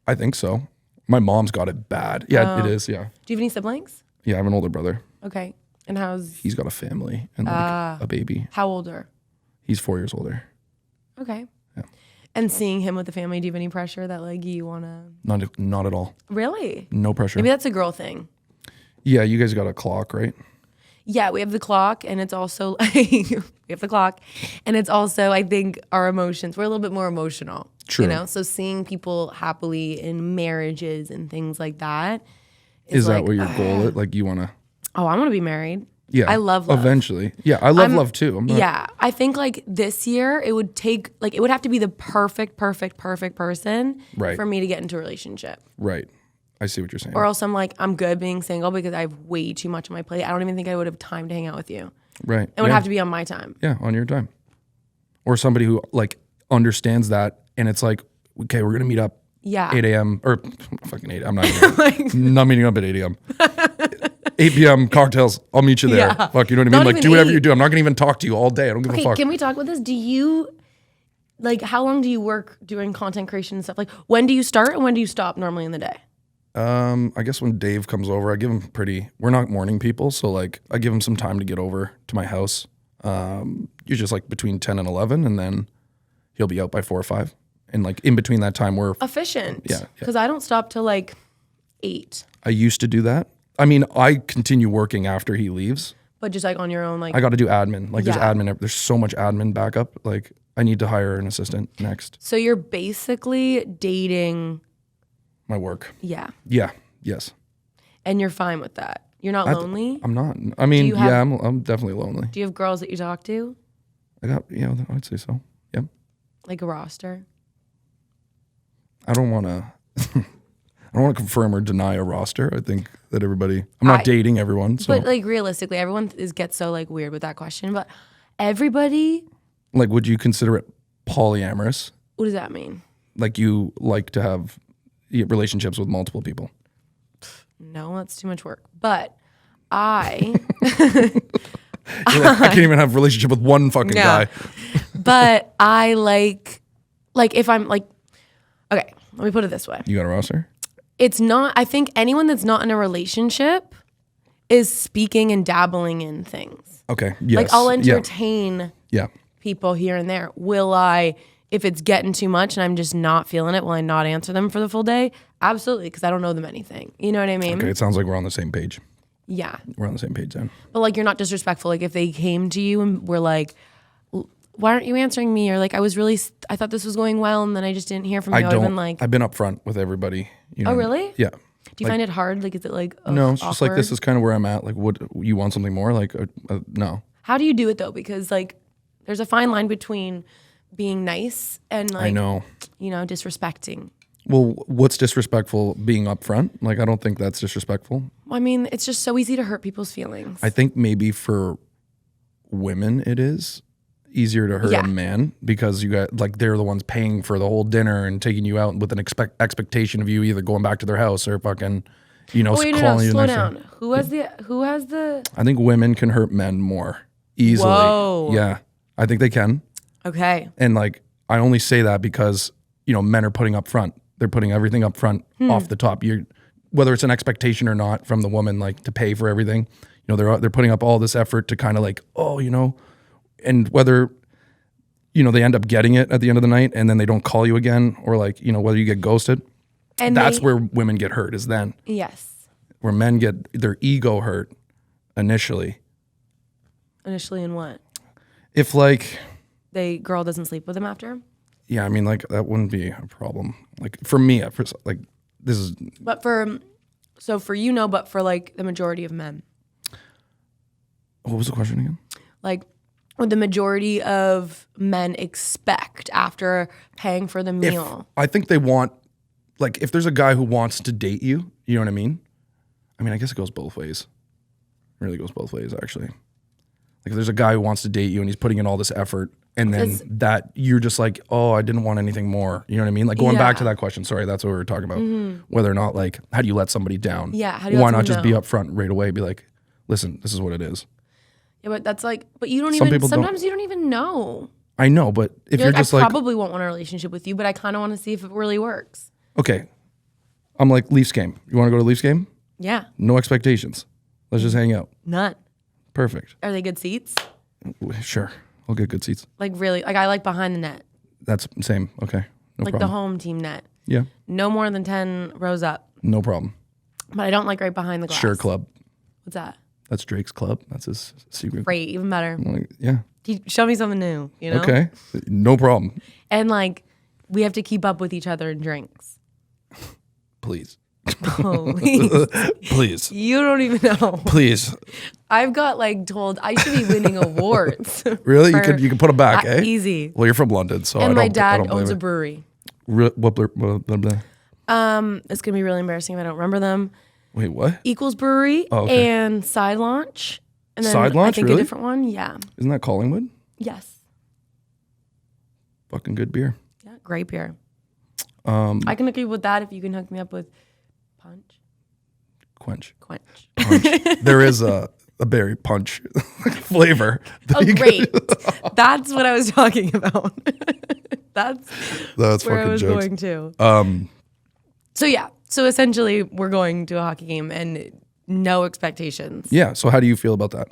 I think so. My mom's got it bad. Yeah, it is, yeah. Do you have any siblings? Yeah, I have an older brother. Okay. And He's got a family and like a baby. how older? He's 4 years older. Okay. Yeah. And seeing him with the family, do you have any pressure that like you want to? Not at all. Really? No pressure. Maybe that's a girl thing. Yeah, you guys got a clock, right? Yeah, we have the clock, and it's also like we have the clock, and it's also I think our emotions. We're a little bit more emotional. True. You know, so seeing people happily in marriages and things like that. Is that what your goal is? Like you want to? Oh, I want to be married. Yeah, I love love. Eventually. Yeah, I love love too. Yeah, I think like this year it would take like it would have to be the perfect person for me to get into a relationship. Right. I see what you're saying. Or else I'm like, I'm good being single because I have way too much on my plate. I don't even think I would have time to hang out with you. Right. It would have to be on my time. Yeah, on your time. Or somebody who like understands that and it's like, okay, we're gonna meet up 8 a.m. or fucking 8. I'm not not meeting up at 8 a.m. 8 p.m. cocktails. I'll meet you there. Yeah. Fuck, you know what I mean? Like do whatever you do. I'm not gonna even talk to you all day. I don't give a fuck. Can we talk about this? Do you like how long do you work doing content creation and stuff? Like when do you start and when do you stop normally in the day? I guess when Dave comes over, I give him we're not morning people, so like I give him some time to get over to my house. Usually just like between 10 and 11, and then he'll be out by 4 or 5. And like in between that time, we're efficient. Yeah. Because I don't stop till like 8. I used to do that. I mean, I continue working after he leaves. But just like on your own, like I got to do admin. Like there's admin. There's so much admin backup. Like I need to hire an assistant next. So you're basically dating my work. Yeah. Yeah. Yes. And you're fine with that. You're not lonely? I'm not. I mean, I'm definitely lonely. Do you have girls that you talk to? I'd say so. Yeah. Like a roster? I don't want to confirm or deny a roster. I think that I'm not dating everyone. So. But like realistically, everyone gets so like weird with that question. But everybody. Like, would you consider it polyamorous? What does that mean? Like you like to have relationships with multiple people? No, that's too much work. But I I can't even have a relationship with one fucking guy. But I like if I'm like, okay, let me put it this way. You got a roster? It's not, I think anyone that's not in a relationship is speaking and dabbling in things. Okay, yes. Like I'll entertain people here and there. Will I, if it's getting too much and I'm just not feeling it, will I not answer them for the full day? Absolutely, because I don't know them anything. You know what I mean? Okay, it sounds like we're on the same page. Yeah. We're on the same page then. But like you're not disrespectful. Like if they came to you and were like, why aren't you answering me? Or like, I thought this was going well and then I just didn't hear from you. I've been upfront with everybody. You know? Oh, really? Yeah. Do you find it hard? Like, is it like, no, it's awkward? just like, this is kind of where I'm at. Like, what, you want something more? Like, no. How do you do it though? Because like, there's a fine line between being nice and like, I know. Disrespecting. Well, what's disrespectful? Being upfront? Like, I don't think that's disrespectful. I mean, it's just so easy to hurt people's feelings. I think maybe for women it is. easier to hurt a man because you got like they're the ones paying for the whole dinner and taking you out with an expectation of you either going back to their house or fucking, calling you. Slow down. Who has the? I think women can hurt men more easily. Whoa. Yeah, I think they can. Okay. And like I only say that because men are putting up front. They're putting everything up front off the top. Whether it's an expectation or not from the woman, like to pay for everything. They're putting up all this effort to kind of like, and whether, they end up getting it at the end of the night and then they don't call you again or like, whether you get ghosted. And that's where women get hurt is then. Yes. Where men get their ego hurt initially. Initially in what? If like. Girl doesn't sleep with him after? Yeah, I mean like that wouldn't be a problem. Like for me, like this is. But for like the majority of men. What was the question again? Like, what the majority of men expect after paying for the meal. I think they want, like, if there's a guy who wants to date you, you know what I mean? I mean, I guess it goes both ways. It really goes both ways, actually. Like, if there's a guy who wants to date you and he's putting in all this effort, and then that you're just like, oh, I didn't want anything more. You know what I mean? Like, going back to that question, sorry, that's what we were talking about. Whether or not, like, how do you let somebody down? Yeah, how do you Why not just be upfront right away? Be like, listen, this is what it is. Yeah, but that's like, but you don't even, sometimes you don't even know. I know, but if you're just I like. probably won't want a relationship with you, but I kind of want to see if it really works. Okay. I'm like, Leafs game. You want to go to Leafs game? Yeah. No expectations. Let's just hang out. None. Perfect. Are they good seats? Sure. I'll get good seats. Like really, like I like behind the net. That's same. Okay. No like problem. the home team net. Yeah. No more than 10 rows up. No problem. But I don't like right behind the glass. Sure club. What's that? That's Drake's club. That's his secret. Great, even better. Like, yeah. Show me something new, Okay. No problem. And like, we have to keep up with each other in drinks. Please. Please. Please. You don't even know. Please. I've got like told I should be winning awards. Really? You can put them back, eh? Easy. Well, you're from London, so and my dad I don't owns a brewery. Blah, blah, blah, blah. It's gonna be really embarrassing if I don't remember them. Wait, what? Equals Brewery and Side Launch. And then Side Launch, I think really? a different one. Yeah. Isn't that Collingwood? Yes. Fucking good beer. Yeah, great beer. I can hook you up with that if you can hook me up with Quench. Punch. There is a berry punch flavor. Oh, great. That's what I was talking about. That's where fucking I was jokes. going to. So yeah. So essentially, we're going to a hockey game and no expectations. Yeah. So how do you feel about that?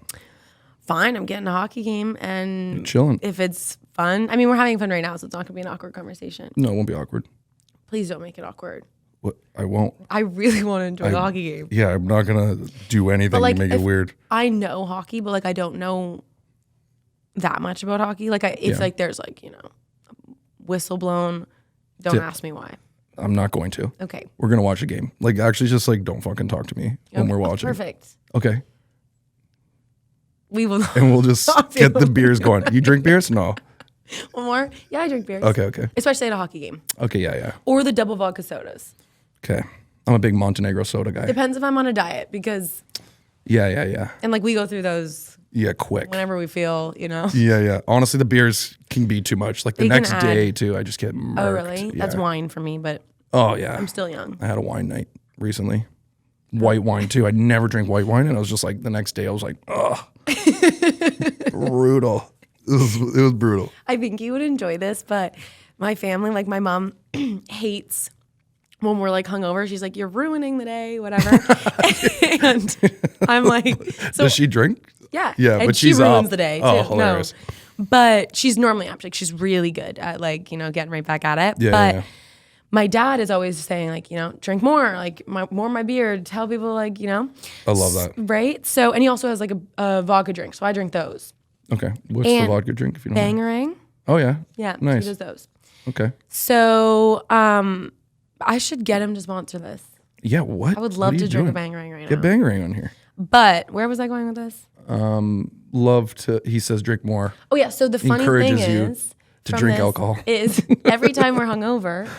Fine. I'm getting a hockey game and you're chilling. If it's fun. I mean, we're having fun right now, so it's not going to be an awkward conversation. No, it won't be awkward. Please don't make it awkward. What? I won't. I really want to enjoy the hockey game. Yeah, I'm not going to do anything to make it weird. I know hockey, but like I don't know that much about hockey. Like if like there's like, whistle blown, don't ask me why. I'm not going to. Okay. We're going to watch a game. Like actually just like don't fucking talk to me when we're watching. Perfect. Okay. We will. And we'll just get the beers going. You drink beers? No. One more? Yeah, I drink beers. Okay. Especially at a hockey game. Okay, yeah. Or the double vodka sodas. Okay. I'm a big Montenegro soda guy. Depends if I'm on a diet because... Yeah. And like we go through those... Yeah, quick. Whenever we feel, Yeah. Honestly, the beers can be too much. Like the next day, too, I just get murked. Oh, really? Yeah. That's wine for me, but... Oh, yeah. I'm still young. I had a wine night recently. White wine, too. I never drink white wine, and I was just like, the next day, I was like, ugh. Brutal. It was brutal. I think you would enjoy this, but my family, like my mom, hates when we're like hungover. She's like, "You're ruining the day," whatever. And I'm like, so, does she drink? Yeah, and but she ruins up. the day too. Oh, hilarious. No, but she's normally up. Like she's really good at like getting right back at it. Yeah, but my dad is always saying like drink more, like more my beer. Tell people like I love that. Right. So and he also has like a vodka drink. So I drink those. Okay. What's the vodka drink if you don't know? Bangarang. Oh, yeah? Yeah. Nice. He does those. Okay. So I should get him to sponsor this. Yeah, what? I would love to drink a Bangarang right now. Get Bangarang on here. But where was I going with this? Love to, he says, drink more. Oh, yeah. So the funny thing is to drink alcohol. Is every time we're hungover,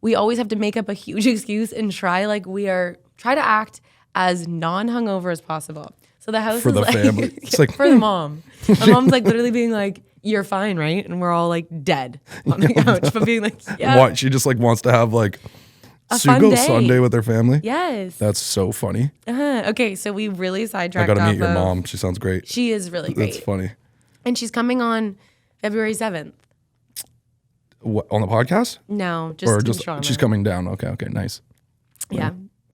we always have to make up a huge excuse and try to act as non-hungover as possible. So the house for is the like, family. It's like for the mom. My mom's like literally being like, you're fine, right? And we're all like dead on the couch, but being like, yeah. What? She just like wants to have like a fun Sugo day. Sunday with her family. Yes. That's so funny. Okay, so we really sidetracked. I gotta meet your mom. She sounds great. She is really great. That's funny. And she's coming on February 7th. What, on the podcast? No, just or in just Toronto. she's coming down. Okay, nice. Yeah,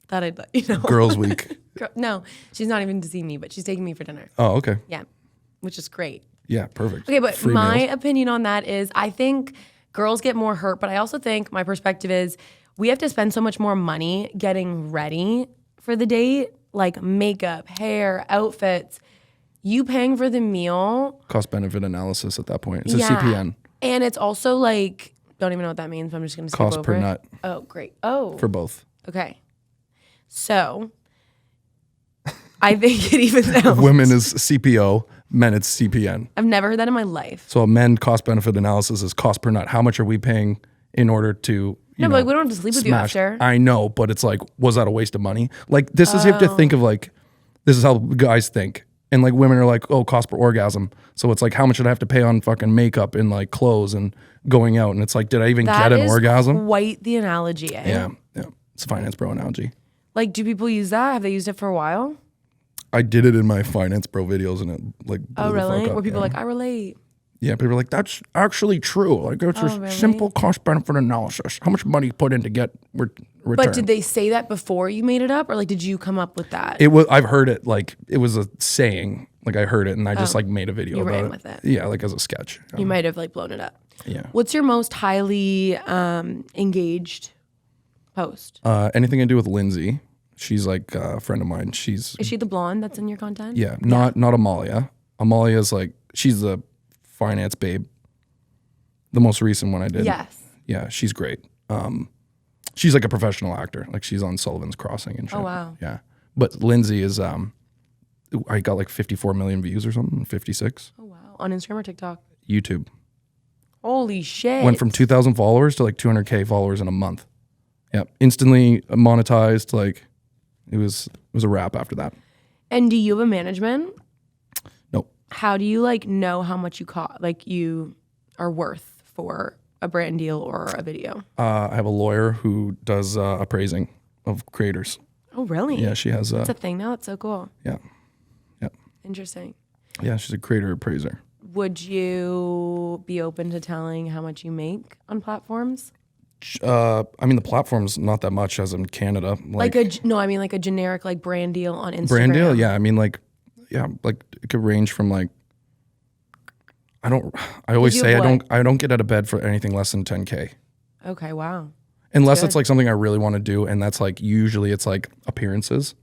thought I'd let you know. Girls Week. No, she's not even to see me, but she's taking me for dinner. Oh, okay. Yeah, which is great. Yeah, perfect. Okay, but Free my meals. opinion on that is I think girls get more hurt, but I also think my perspective is we have to spend so much more money getting ready for the date, like makeup, hair, outfits. You paying for the meal. Cost benefit analysis at that point. It's a CPN. And it's also like, don't even know what that means, but I'm just going to skip over Cost per it. nut. Oh, great. Oh. For both. Okay. So I think it evens out. Women is CPO, men it's CPN. I've never heard that in my life. So a men cost benefit analysis is cost per nut. How much are we paying in order to but like we don't have to sleep with you smash? after. I know, but it's like, was that a waste of money? Like this is, you have to think of like, this is how guys think. And like women are like, oh, cost per orgasm. So it's like, how much should I have to pay on fucking makeup and like clothes and going out? And it's like, did I even get an orgasm? That is quite the analogy, eh? Yeah. It's a finance bro analogy. Like, do people use that? Have they used it for a while? I did it in my finance bro videos and it like blew Oh, the fuck really? up. Where people are like, I relate. Yeah, people are like, that's actually true. Like, it's just really? simple cost benefit analysis. How much money you put in to get return? But did they say that before you made it up, or like did you come up with that? It was. I've heard it. Like, it was a saying. Like, I heard it, and I just like made a video you about ran it. with it. Yeah, like as a sketch. You might have like blown it up. Yeah. What's your most highly engaged post? Anything I do with Lindsay. She's like a friend of mine. Is she the blonde that's in your content? Yeah, not Amalia. Amalia's like, she's the finance babe. The most recent one I did. Yes. Yeah, she's great. She's like a professional actor. Like she's on Sullivan's Crossing and shit. Oh, wow. Yeah. But Lindsay is I got like 54 million views or something, 56. Oh, wow. On Instagram or TikTok? YouTube. Holy shit. Went from 2,000 followers to like 200K followers in a month. Yeah. Instantly monetized. Like it was a wrap after that. And do you have a management? Nope. How do you like know how much you are worth for a brand deal or a video? I have a lawyer who does appraising of creators. Oh, really? Yeah, she has. That's a thing now? That's so cool. Yeah. Interesting. Yeah, she's a creator appraiser. Would you be open to telling how much you make on platforms? I mean, the platform's not that much as in Canada. Like a generic like brand deal on Instagram. Brand deal, yeah. I mean, like it could range from like, I always say I don't get out of bed for anything less than 10K. Okay, wow. Unless it's like something I really want to do, and that's like usually it's like appearances.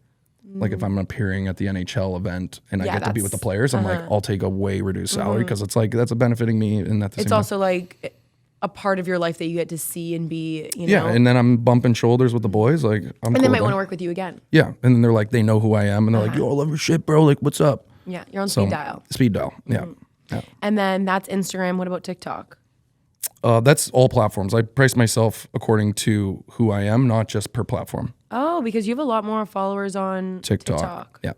Like if I'm appearing at the NHL event and I get to be with the players, I'm like, I'll take a way reduced salary because it's like that's benefiting me, and that's it's also like a part of your life that you get to see and be, you know. Yeah, and then I'm bumping shoulders with the boys, like I'm. And cool they might want to work with you again. Yeah, and then they're like, they know who I am, and they're like, yo, I love your shit, bro. Like, what's up? Yeah, you're on speed dial. Speed dial, yeah. Yeah. And then that's Instagram. What about TikTok? That's all platforms. I price myself according to who I am, not just per platform. Oh, because you have a lot more followers on TikTok. Yeah.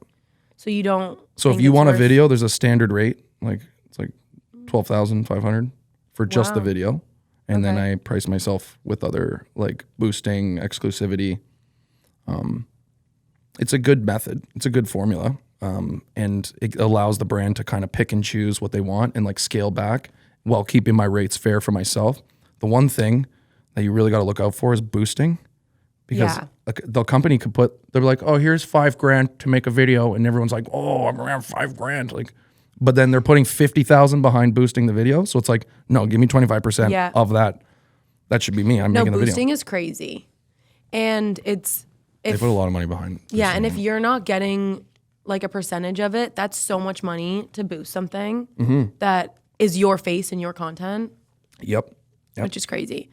So you don't. So if you want a video, there's a standard rate. Like it's like 12,500 for just the video, and then I price myself with other like boosting, exclusivity. It's a good method. It's a good formula, and it allows the brand to kind of pick and choose what they want and like scale back while keeping my rates fair for myself. The one thing that you really got to look out for is boosting, because the company could they're like, oh, here's $5,000 to make a video, and everyone's like, oh, I'm around $5,000, like, but then they're putting 50,000 behind boosting the video, so it's like, no, give me 25% of that. That should be me. I'm making the video. Boosting is crazy, and they put a lot of money behind. Yeah, and if you're not getting like a percentage of it, that's so much money to boost something that is your face and your content. Yep. Which is crazy.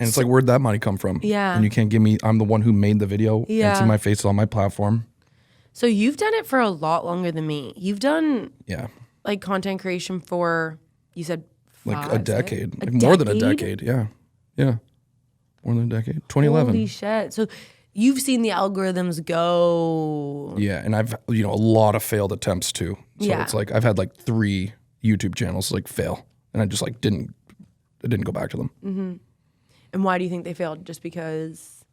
And it's like, where'd that money come from? Yeah. And you can't give me, I'm the one who made the video. Yeah. It's in my face, it's on my platform. So you've done it for a lot longer than me. You've done like content creation for, you said like a decade. Like more than a decade. Yeah. Yeah. More than a decade. 2011. Holy shit. So you've seen the algorithms go. Yeah. And I've, a lot of failed attempts too. So it's like, I've had like 3 YouTube channels like fail. and I just like didn't go back to them. Mm-hmm. And why do you think they failed? Just because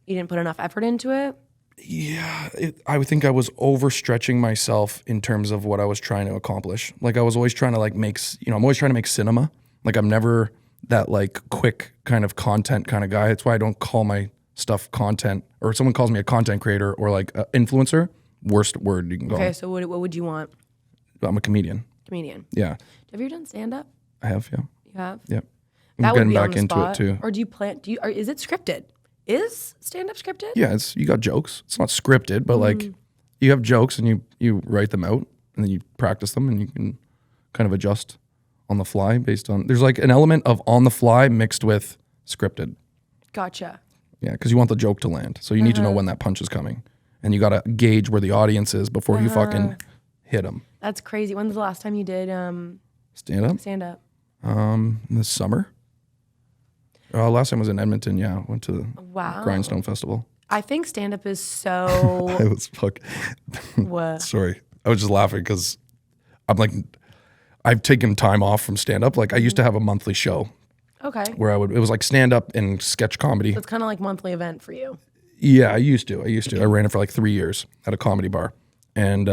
you didn't put enough effort into it? Yeah, I would think I was overstretching myself in terms of what I was trying to accomplish. Like I was always trying to like I'm always trying to make cinema. Like I'm never that like quick kind of content kind of guy. That's why I don't call my stuff content, or if someone calls me a content creator or like an influencer, worst word you can call. Okay, so what would you want? I'm a comedian. Comedian. Yeah. Have you ever done stand-up? I have, yeah. You have? Yeah. That I'm would getting be on back the into spot. it too. Or is it scripted? Is stand-up scripted? Yeah, you got jokes. It's not scripted, but like you have jokes and you write them out and then you practice them and you can kind of adjust on the fly based on, there's like an element of on the fly mixed with scripted. Gotcha. Yeah, because you want the joke to land. So you need to know when that punch is coming. And you got to gauge where the audience is before you fucking hit them. That's crazy. When's the last time you did stand up? Stand up. This summer. Last time was in Edmonton. Yeah, went to the Grindstone Festival. I think stand up is so. I was What? Sorry, I was just laughing because I'm like, I've taken time off from stand up. Like I used to have a monthly show. Okay. Where it was like stand up and sketch comedy. So it's kind of like monthly event for you. Yeah, I used to. I ran it for like 3 years at a comedy bar. And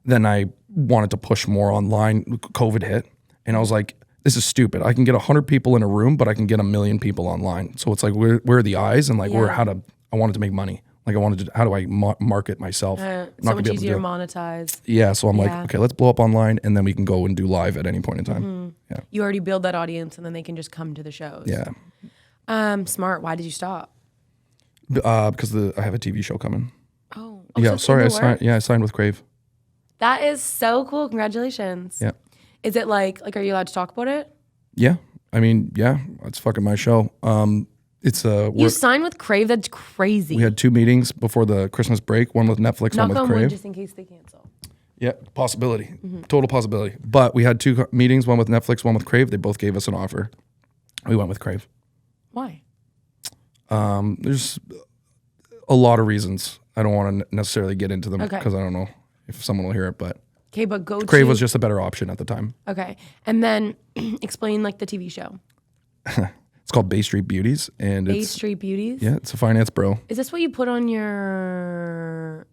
then I wanted to push more online. COVID hit. And I was like, this is stupid. I can get 100 people in a room, but I can get 1 million people online. So it's like, where are the eyes? And like, I wanted to make money. Like how do I market myself? So much easier to monetize. Yeah, so I'm like, okay, let's blow up online and then we can go and do live at any point in time. Yeah. You already build that audience and then they can just come to the shows. Yeah. Smart. Why did you stop? Because I have a TV show coming. Oh yeah, sorry, I signed with Crave. That is so cool. Congratulations. Yeah. Is it like are you allowed to talk about it? Yeah. I mean, yeah, it's fucking my show. You signed with Crave? That's crazy. We had 2 meetings before the Christmas break, one with Netflix, one with Crave. Just in case they cancel. Yeah, possibility. Total possibility. But we had 2 meetings, one with Netflix, one with Crave. They both gave us an offer. We went with Crave. Why? There's a lot of reasons. I don't want to necessarily get into them because I don't know if someone will hear it, but okay, but Crave was just a better option at the time. Okay. And then explain like the TV show. It's called Bay Street Beauties, and Bay Street Beauties? Yeah, it's a finance bro. Is this what you put on your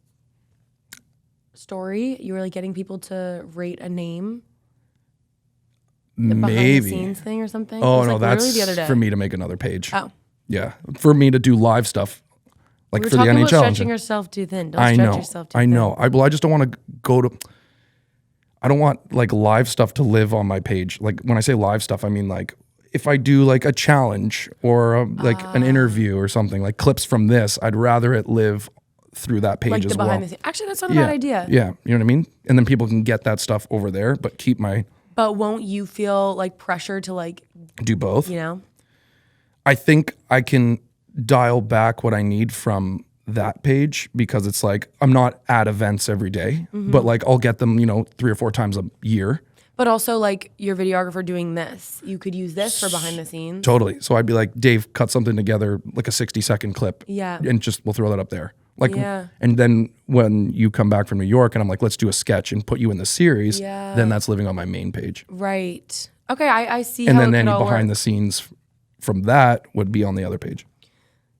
story? You were like getting people to rate a name? The behind the scenes thing or something? Oh, no, that's the other day. For me to make another page. Oh. Yeah, for me to do live stuff. Like for the NHL. About stretching yourself too thin. Don't stretch yourself too thin. I know. I just don't want to go to... I don't want like live stuff to live on my page. Like when I say live stuff, I mean like if I do like a challenge or like an interview or something, like clips from this, I'd rather it live through that page as well. The scenes. Actually, that's not a bad idea. Yeah, you know what I mean? And then people can get that stuff over there, but keep my... But won't you feel like pressure to like... Do both? You know? I think I can dial back what I need from that page because it's like I'm not at events every day, but like I'll get them, 3 or 4 times a year. But also like your videographer doing this, you could use this for behind the scenes. Totally. So I'd be like, Dave, cut something together, like a 60-second clip. Yeah. And we'll throw that up there. Like, and then when you come back from New York and I'm like, let's do a sketch and put you in the series, then that's living on my main page. Right. Okay, I see. And how then it any could all behind work. the scenes from that would be on the other page.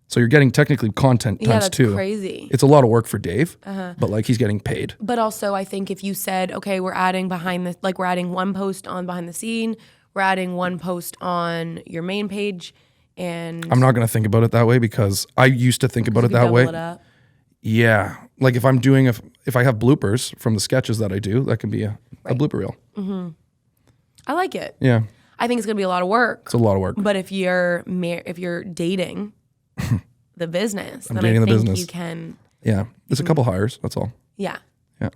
So you're getting technically content times 2. Yeah, that's crazy. It's a lot of work for Dave, but like he's getting paid. But also I think if you said, okay, we're adding we're adding 1 post on behind the scene, we're adding 1 post on your main page, and I'm not going to think about it that way because I used to think about it that way. Yeah. Like if I'm doing, if I have bloopers from the sketches that I do, that can be a blooper reel. Mm-hmm. I like it. Yeah. I think it's going to be a lot of work. It's a lot of work. But if you're dating the business, then dating I the think business. you can. Yeah. There's a couple hires. That's all. Yeah. Yeah.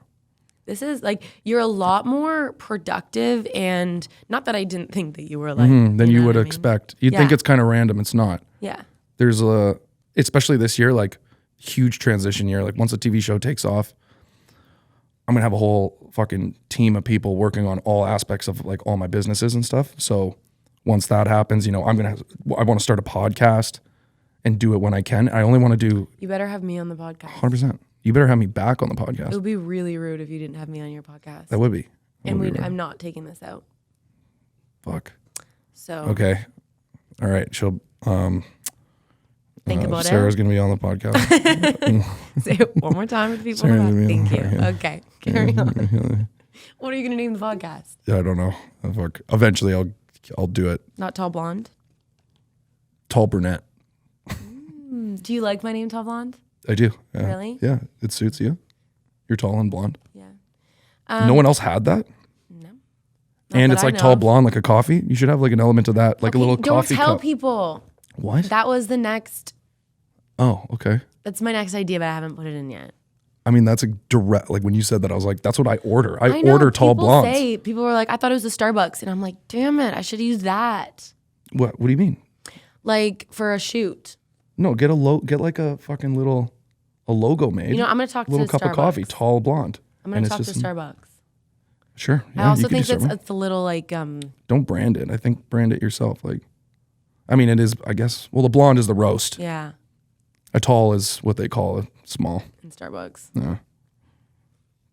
This is like, you're a lot more productive, and not that I didn't think that you were like. Than you would expect. You'd think it's kind of random. It's not. Yeah. There's especially this year, like huge transition year. Like once a TV show takes off, I'm going to have a whole fucking team of people working on all aspects of like all my businesses and stuff. So once that happens, I want to start a podcast and do it when I can. I only want to do... You better have me on the podcast. 100%. You better have me back on the podcast. It would be really rude if you didn't have me on your podcast. That would be. And I'm not taking this out. Fuck. So Okay. All right. She'll. Think about Sarah's it. gonna be on the podcast. Say it one more time with people. Thank you. Okay. Carry on. What are you gonna name the podcast? Yeah, I don't know. Fuck. Eventually, I'll do it. Not Tall Blonde. Tall brunette. Do you like my name, Tall Blonde? I do. Yeah. Really? Yeah, it suits you. You're tall and blonde. Yeah. No one else had that. No. Not And that it's I like know tall of. blonde, like a coffee. You should have like an element of that, like a little coffee Don't tell cup. people. What? That was the next. Oh, okay. That's my next idea, but I haven't put it in yet. I mean, that's a direct. Like when you said that, I was like, that's what I order. I know, order tall blondes. People were like, I thought it was the Starbucks, and I'm like, damn it, I should use that. What do you mean? Like for a shoot. No, get like a fucking a logo made. You know, I'm gonna talk to little cup Starbucks. of coffee, tall blonde. I'm gonna talk to Starbucks. Sure. Yeah, I also you could think do Starbucks. it's a little like Don't brand it. I think brand it yourself. Like, I mean, it is. I guess. Well, the blonde is the roast. yeah, A tall is what they call a small. in Starbucks. Yeah.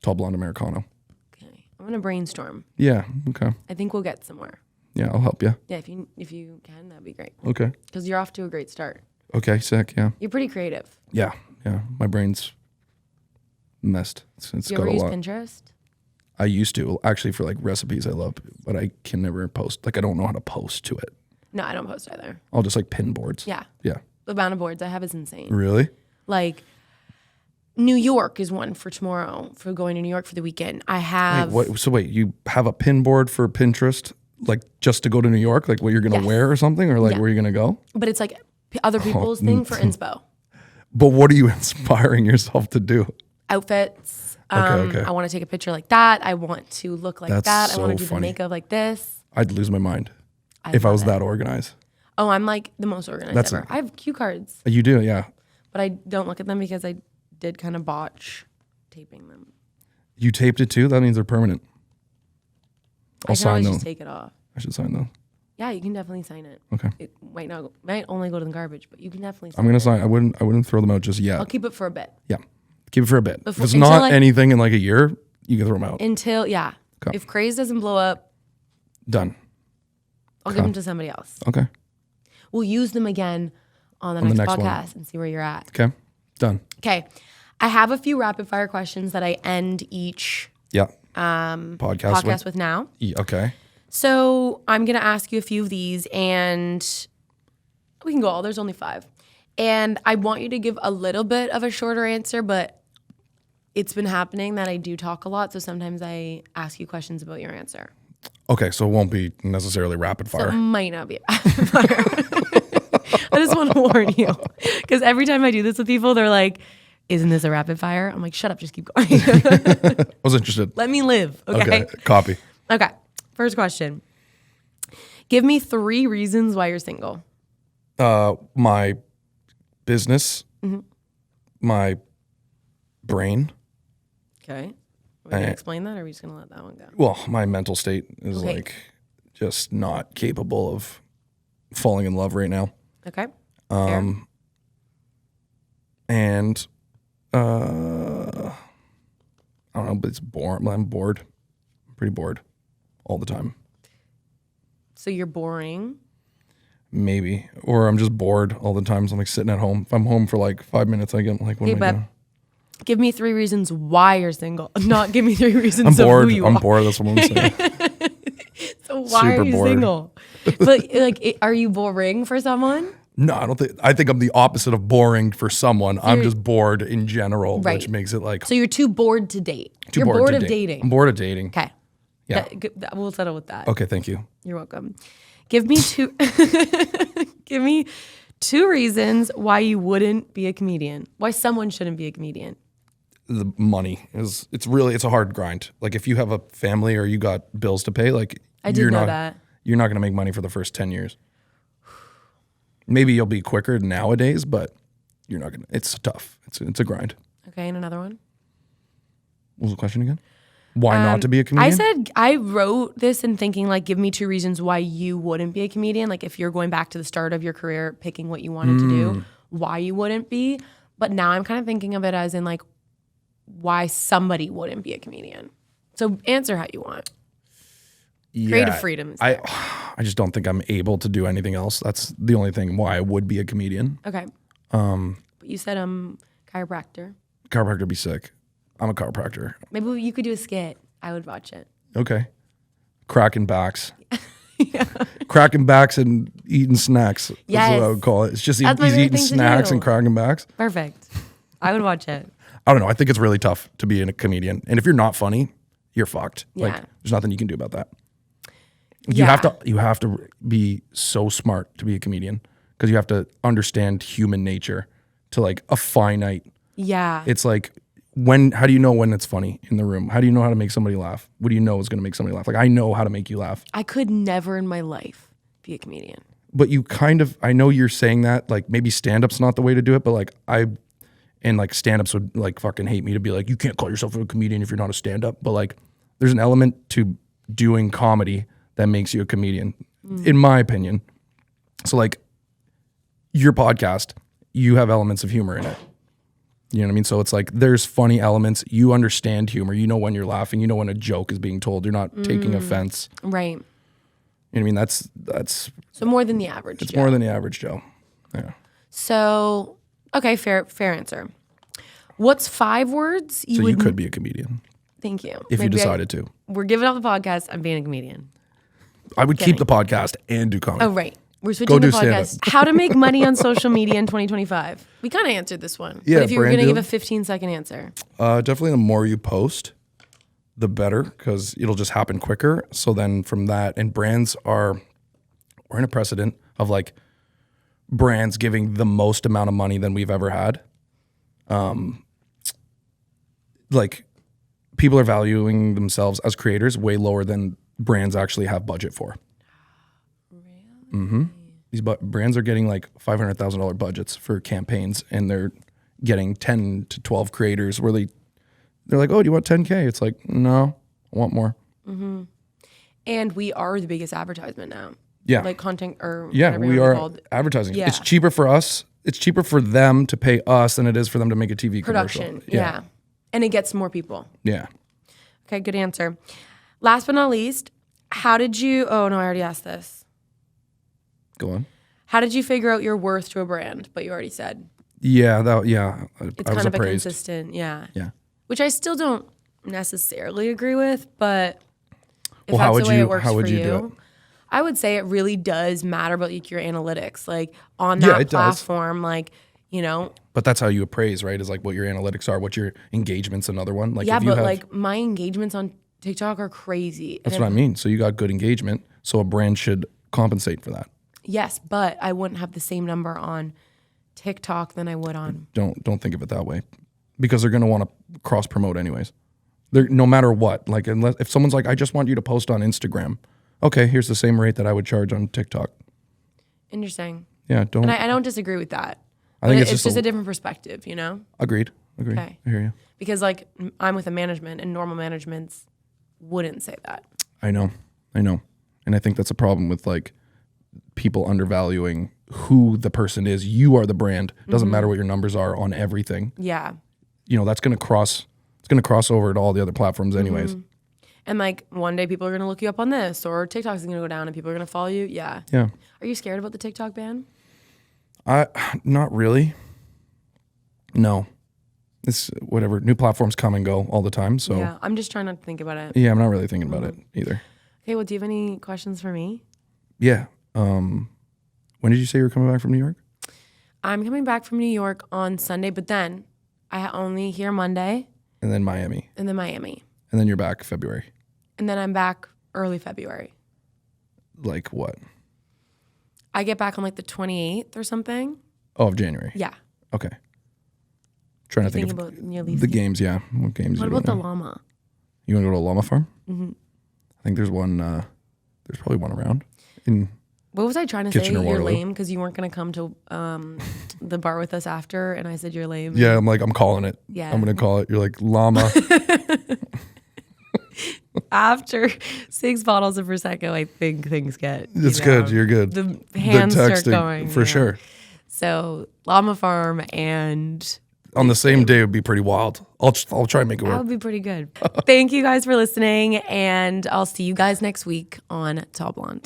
Tall blonde Americano. Okay, I'm gonna brainstorm. Yeah. Okay. I think we'll get somewhere. Yeah, I'll help you. Yeah, if you can, that'd be great. Okay. Because you're off to a great start. Okay. Sick. Yeah. You're pretty creative. Yeah. Yeah. My brain's messed. It's Do you got ever a use lot. Pinterest? I used to actually for like recipes I love, but I can never post. Like I don't know how to post to it. No, I don't post either. I'll just like pin boards. Yeah, Yeah. the amount of boards I have is insane. Really? Like New York is one for tomorrow for going to New York for the weekend. I have Wait, you have a pin board for Pinterest, like just to go to New York, like what you're gonna Yes. wear or something, or like Yeah. where you're gonna go? but it's like other people's thing for inspo. But what are you inspiring yourself to do? Outfits. Okay. I want to take a picture like that. I want to look like That's that. I want so to do funny. the makeup like this. I'd lose my mind if I love was it. that organized. Oh, I'm like the most organized That's ever. I have cue cards, You do, yeah. but I don't look at them because I did kind of botch taping them. You taped it too? That means they're permanent. I I'll can always sign just those. take it off. I should sign those. Yeah, you can definitely sign it. Okay. It might only go to the garbage, but you can definitely sign I'm gonna it. sign. I wouldn't throw them out just yet. I'll keep it for a bit. Yeah. Keep it for a bit. Before- if it's until, not like- anything in like a year, you can throw them out. Until, yeah. Okay. If Craze doesn't blow up, Done. I'll give them to somebody else. Okay. We'll use them again on the the next next one. podcast and see where you're at. Okay. Done. Okay. I have a few rapid fire questions that I end each Yeah. Podcast podcast with now. Okay. So I'm going to ask you a few of these and we can go all. There's only 5. And I want you to give a little bit of a shorter answer, but it's been happening that I do talk a lot. So sometimes I ask you questions about your answer. Okay. So it won't be necessarily rapid So fire. it might not be rapid fire. I just want to warn you. Because every time I do this with people, they're like, isn't this a rapid fire? I'm like, shut up, just keep going. I was interested. Let me live, okay? Copy. Okay, first question. Give me 3 reasons why you're single. My business, Mm-hmm. my brain. Okay. Are we going to explain that or are we just going to let that one go? Well, my mental state is Okay. like just not capable of falling in love right now. Okay. Fair. And I don't know, but it's boring. I'm bored. I'm pretty bored all the time. So you're boring. Maybe. Or I'm just bored all the time. So I'm like sitting at home. If I'm home for like 5 minutes, I get like, what Hey, am I but doing? give me 3 reasons why you're single. Not give me 3 reasons I'm bored. of who you I'm are. bored. That's what I'm saying. So why Super are you bored. single? But like, are you boring for someone? No, I don't think. I think I'm the opposite of boring for someone. I'm you're- just bored in general, Right. which makes it like So you're too bored to date. too You're bored bored to of date. dating. I'm bored of dating. Okay. Yeah. We'll settle with that. Okay, thank you. You're welcome. Give me 2 give me 2 reasons why you wouldn't be a comedian. Why someone shouldn't be a comedian. The money is it's a hard grind. Like if you have a family or you got bills to pay, like I did you're know not that. you're not going to make money for the first 10 years. Maybe you'll be quicker nowadays, but you're not going to. It's tough. It's a grind. Okay, and another one. What was the question again? Why not to be a comedian? I wrote this in thinking like, give me 2 reasons why you wouldn't be a comedian. Like if you're going back to the start of your career, picking what you wanted to do, why you wouldn't be. But now I'm kind of thinking of it as in like, why somebody wouldn't be a comedian. So answer how you want. Creative freedom is there. I just don't think I'm able to do anything else. That's the only thing why I would be a comedian. Okay. But you said chiropractor. Chiropractor would be sick. I'm a chiropractor. Maybe you could do a skit. I would watch it. Okay. Cracking backs. Cracking backs and eating snacks. That's what I would call it. It's just he's eating snacks and cracking backs. Perfect. I would watch it. I don't know. I think it's really tough to be a comedian. And if you're not funny, you're fucked. Yeah. Like there's nothing you can do about that. You have to be so smart to be a comedian because you have to understand human nature to like a finite. Yeah. It's like how do you know when it's funny in the room? How do you know how to make somebody laugh? What do you know is going to make somebody laugh? Like I know how to make you laugh. I could never in my life be a comedian. But you I know you're saying that like maybe stand-up's not the way to do it, but like stand-ups would like fucking hate me to be like, you can't call yourself a comedian if you're not a stand-up. But like there's an element to doing comedy that makes you a comedian, in my opinion. So like your podcast, you have elements of humor in it. You know what I mean? So it's like there's funny elements. You understand humor. You know when you're laughing. You know when a joke is being told. You're not taking offense. Right. You know what I mean? That's so more than the average It's Joe. more than the average Joe. Yeah. So, okay, fair answer. What's 5 words you could be a comedian. Thank you. If you decided to. We're giving up the podcast. I'm being a comedian. I would keep the podcast and do comedy. Oh, right. We're switching the podcast. How to make money on social media in 2025. We kind of answered this one. Yeah, but if you were going to give a 15-second answer. Definitely the more you post, the better, because it'll just happen quicker. So then from that, and we're in a precedent of like brands giving the most amount of money than we've ever had. Like people are valuing themselves as creators way lower than brands actually have budget for. Mm-hmm. These brands are getting like $500,000 budgets for campaigns, and they're getting 10 to 12 creators where they're like, oh, do you want 10K? It's like, no, I want more. Mm-hmm. And we are the biggest advertisement now. Yeah. Like content or we are advertising. Yeah. It's cheaper for us. It's cheaper for them to pay us than it is for them to make a TV production. commercial. Yeah. And it gets more people. Yeah. Okay, good answer. Last but not least, how did you, oh no, I already asked this. Go on. How did you figure out your worth to a brand? But you already said. Yeah, It's I was kind of appraised. a consistent, yeah. Yeah. Which I still don't necessarily agree with, but if Well, that's the way it works how would for you you, do it? I would say it really does matter about like your analytics, like on that platform, like, you know. But that's how you appraise, right? Is like what your analytics are, what your engagement's another one. Like yeah, if you but like my engagements on TikTok are crazy. That's what I mean. So you got good engagement, so a brand should compensate for that. Yes, but I wouldn't have the same number on TikTok than I would on. Don't think of it that way, because they're gonna want to cross promote anyways. They're no matter what. Like unless if someone's like, I just want you to post on Instagram. Okay, here's the same rate that I would charge on TikTok. Interesting. Yeah, And I don't disagree with that. I think it's just a different perspective, you know? Agreed. Okay. I hear you. Because like I'm with a management, and normal managements wouldn't say that. I know. And I think that's a problem with like people undervaluing who the person is. You are the brand. Doesn't matter what your numbers are on everything. Yeah. You know, that's going to cross over to all the other platforms anyways. And like one day people are going to look you up on this, or TikTok's going to go down and people are going to follow you. Yeah. Yeah. Are you scared about the TikTok ban? Not really. No. It's whatever. New platforms come and go all the time. So yeah, I'm just trying not to think about it. Yeah, I'm not really thinking about it either. Okay, well, do you have any questions for me? Yeah. When did you say you were coming back from New York? I'm coming back from New York on Sunday, but then I only here Monday. And then Miami. And then Miami. And then you're back February. And then I'm back early February. Like what? I get back on like the 28th or something. Oh, of January. Yeah. Okay. Trying to think about the games, yeah. What games? What about the llama? You want to go to a llama farm? Mm-hmm. I think there's one. There's probably one around. What was I trying to Kitchener, say? You're Waterloo. lame because you weren't going to come to the bar with us after, and I said you're lame. Yeah, I'm calling it. Yeah. I'm going to call it. You're like, llama. After 6 bottles of Prosecco, I think things get... It's good. You're good. The hands start texting, going. For sure. So, llama farm and on the same day would be pretty wild. I'll try and make it work. That would be pretty good. Thank you guys for listening, and I'll see you guys next week on Tall Blonde.